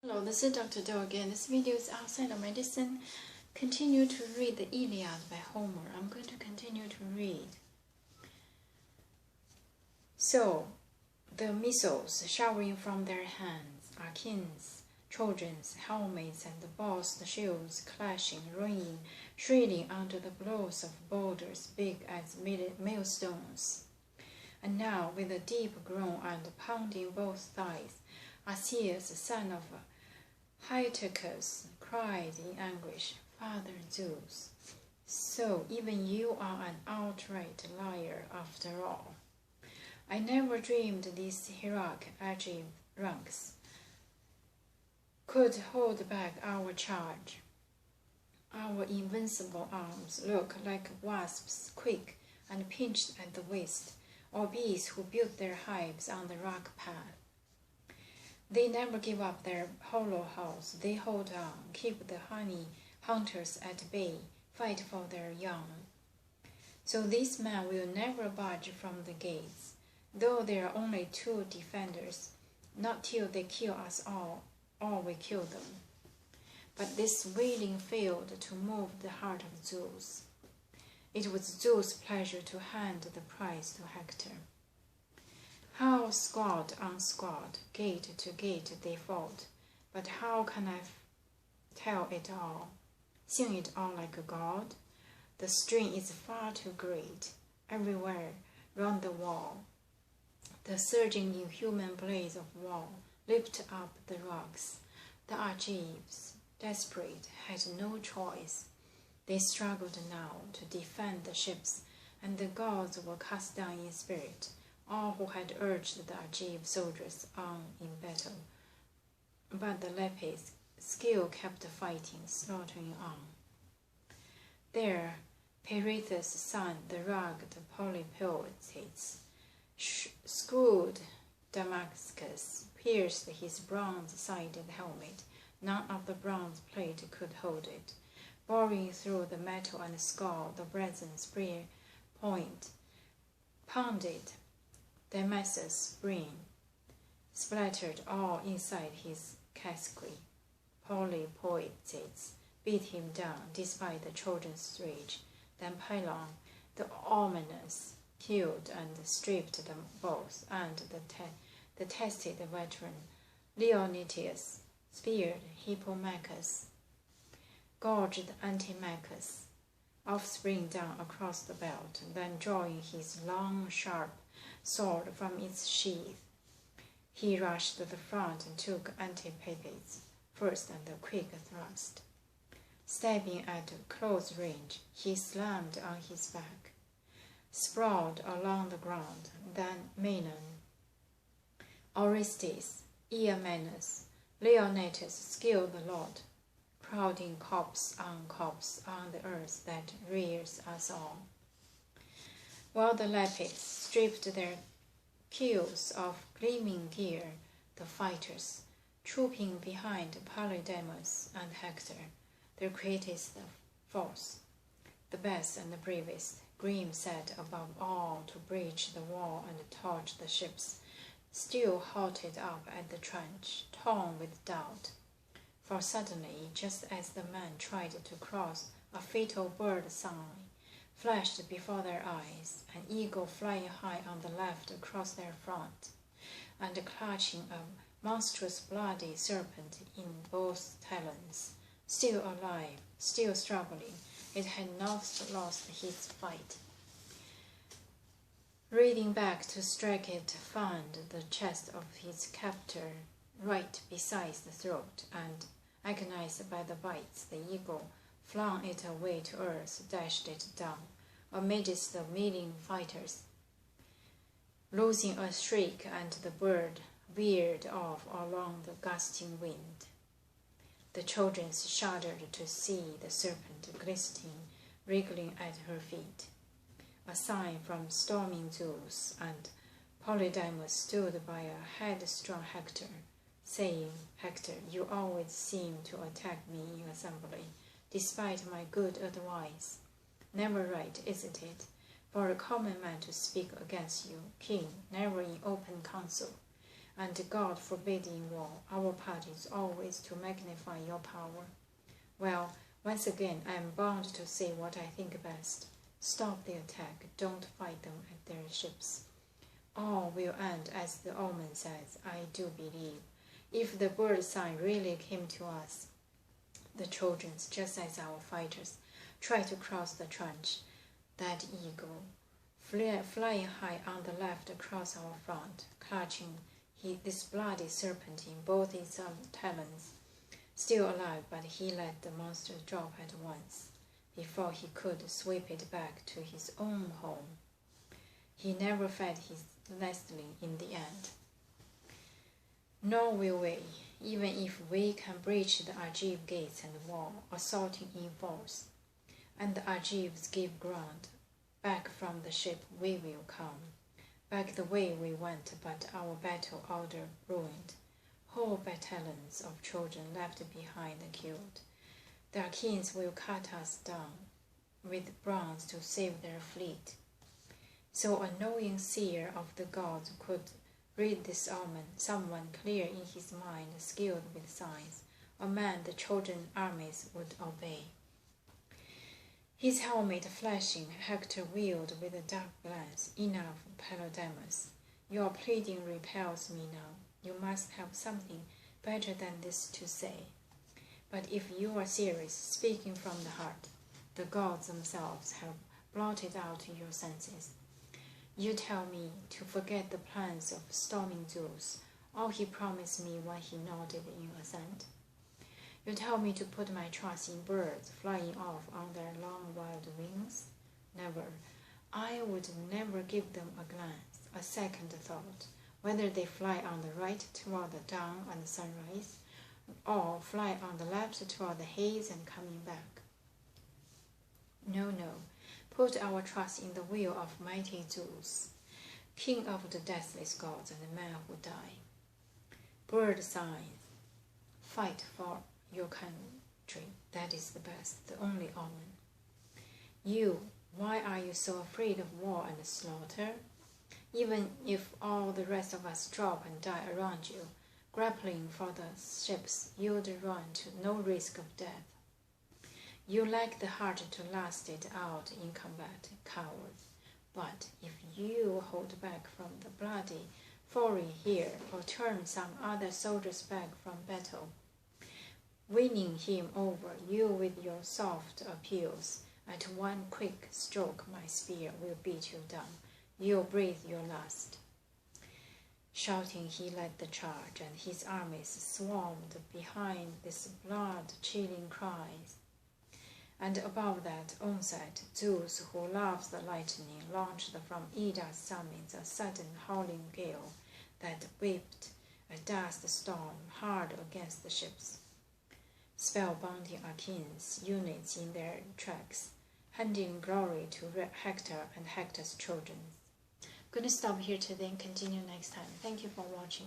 Hello, this is Dr. Do again. This video is outside of medicine. Continue to read the Iliad by Homer. I'm going to continue to read. So, the missiles showering from their hands are kings, children's helmets, and the bows, the shields clashing, ringing, shrilling under the blows of boulders big as millstones. And now, with a deep groan and pounding both thighs, Asius, son of Hytacus, cried in anguish, "Father Zeus, so even you are an outright liar after all. I never dreamed these heroic Aegean ranks could hold back our charge. Our invincible arms look like wasps, quick and pinched at the waist, or bees who build their hives on the rock path. They never give up their hollow house. They hold on, keep the honey hunters at bay, fight for their young. So these men will never budge from the gates, though there are only two defenders, not till they kill us all, or we kill them." But this wailing failed to move the heart of Zeus. It was Zeus' pleasure to hand the prize to Hector. How squad on squad, gate to gate they fought, but how can I tell it all, sing it all like a god? The strain is far too great, everywhere round the wall. The surging inhuman blaze of war leaped up the rocks. The Argives, desperate, had no choice. They struggled now to defend the ships, and the gods were cast down in spirit, all who had urged the Argive soldiers on in battle. But the Lepid's skill kept fighting, slaughtering on. There, Perithous' son, the rugged Polypoetes, screwed Damascus, pierced his bronze-sided helmet. None of the bronze plate could hold it. Boring through the metal and skull, the brazen spear point pounded Damascus' brain, splattered all inside his casque. Polypoetes beat him down despite the children's rage. Then Pylon, the ominous, killed and stripped them both, and the tested veteran Leontius speared Hippomachus, gorged Antimachus' offspring down across the belt, then drawing his long, sharp sword from its sheath, he rushed to the front and took Antipater's first and a quick thrust. Stabbing at close range, he slammed on his back, sprawled along the ground. Then Menon, Orestes, Iamenus, Leonatus scaled the lot, crowding corpse on the earth that rears us all. While the Lepids stripped their quills of gleaming gear, the fighters, trooping behind Polydamas and Hector, their greatest force, the best and the bravest, grim set above all to breach the wall and torch the ships, still halted up at the trench, torn with doubt. For suddenly, just as the men tried to cross, a fatal bird sign flashed before their eyes, an eagle flying high on the left across their front, and clutching a monstrous bloody serpent in both talons. Still alive, still struggling, it had not lost its fight. Rearing back to strike it, found the chest of his captor right beside the throat, and, agonized by the bites, the eagle flung it away to earth, dashed it down, amidst the milling fighters. Losing a shriek, and the bird veered off along the gusting wind. The children shuddered to see the serpent glistening, wriggling at her feet. A sign from storming Zeus, and Polydamas stood by a headstrong Hector, saying, "Hector, you always seem to attack me in assembly, despite my good advice. Never right, isn't it, for a common man to speak against you, king, never in open council. and God forbid in war. Our part is always to magnify your power. Well, once again, I am bound to say what I think best. Stop the attack. Don't fight them at their ships. All will end as the omen says, I do believe. If the bird sign really came to us, the Trojans, just as our fighters, try to cross the trench, that eagle, flying high on the left across our front, clutching this bloody serpent in both its talons, still alive, but he let the monster drop at once, before he could sweep it back to his own home. He never fed his nestling in the end. Nor will we, even if we can breach the Argive gates and wall, assaulting in force, and the Argives give ground. Back from the ship we will come, back the way we went, but our battle order ruined. Whole battalions of children left behind killed. The Achaeans will cut us down with bronze to save their fleet. So a knowing seer of the gods could read this omen, someone clear in his mind, skilled with signs, a man the Trojan armies would obey. His helmet flashing, Hector wheeled with a dark glance. Enough, Pelademus. Your pleading repels me now. You must have something better than this to say. But if you are serious, speaking from the heart, the gods themselves have blotted out your senses. You tell me to forget the plans of storming Zeus, all he promised me when he nodded in assent. You tell me to put my trust in birds flying off on their long wild wings? Never. I would never give them a glance, a second thought, whether they fly on the right toward the dawn and the sunrise, or fly on the left toward the haze and coming back. No, no. Put our trust in the will of mighty Zeus, king of the deathless gods and the men who die. Bird signs, fight for your country. That is the best, the only omen. You, why are you so afraid of war and slaughter? Even if all the rest of us drop and die around you, grappling for the ships, you'd run to no risk of death. You lack the heart to last it out in combat, cowards. But if you hold back from the bloody foray here, or turn some other soldier's back from battle, winning him over, you with your soft appeals, at one quick stroke my spear will beat you down. You'll breathe your last. Shouting, he led the charge, and his armies swarmed behind this blood-chilling cries. And above that onset, Zeus, who loves the lightning, launched from Ida's summits a sudden howling gale that whipped a dust storm hard against the ships. Spellbinding Achaeans, units in their tracks, handing glory to Hector and Hector's children. I'm going to stop here today and continue next time. Thank you for watching.